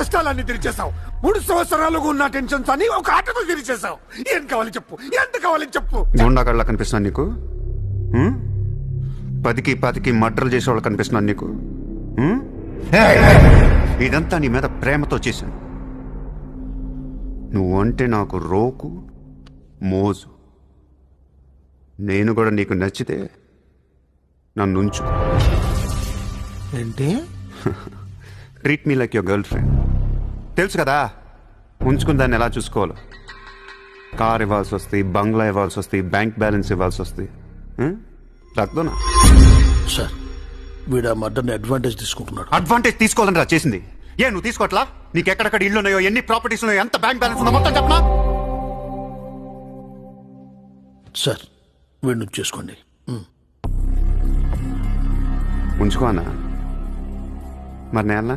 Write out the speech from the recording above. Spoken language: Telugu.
కష్టాలన్నీ తీర్చేసావు. 3 సంవత్సరాలుగా ఉన్న టెన్షన్స్ అని ఒక ఆటతో తీర్చేసావు. ఏం కావాలి చెప్పు, ఎంత కావాలి చెప్పు. గుండాగడ్లా కనిపిస్తున్నాను నీకు? 10కి 10కి మర్డర్లు చేసేవాళ్ళు కనిపిస్తున్నాను నీకు? ఇదంతా నీ మీద ప్రేమతో చేశాను. నువ్వు అంటే నాకు రోకు మోజు. నేను కూడా నీకు నచ్చితే నన్ను ఉంచు. ఏంటి? Treat me like your girl friend. తెలుసు కదా ఉంచుకుని దాన్ని ఎలా చూసుకోవాలో. కార్ ఇవ్వాల్సి వస్తాయి, బంగ్లా ఇవ్వాల్సి వస్తాయి, బ్యాంక్ బ్యాలెన్స్ ఇవ్వాల్సి వస్తాయి. రక్తోనా సార్, వీడు ఆ మర్డర్ని అడ్వాంటేజ్ తీసుకుంటున్నాడు. అడ్వాంటేజ్ తీసుకోవాలని రా చేసింది. నువ్వు తీసుకోవట్లా? నీకు ఎక్కడెక్కడ ఇల్లు ఉన్నాయో, ఎన్ని ప్రాపర్టీస్ ఉన్నాయో, ఎంత బ్యాంక్ బ్యాలెన్స్ ఉందో మొత్తం చెప్పనా? సార్, వీడిని చేసుకోండి. ఉంచుకో అన్న. మరి నేల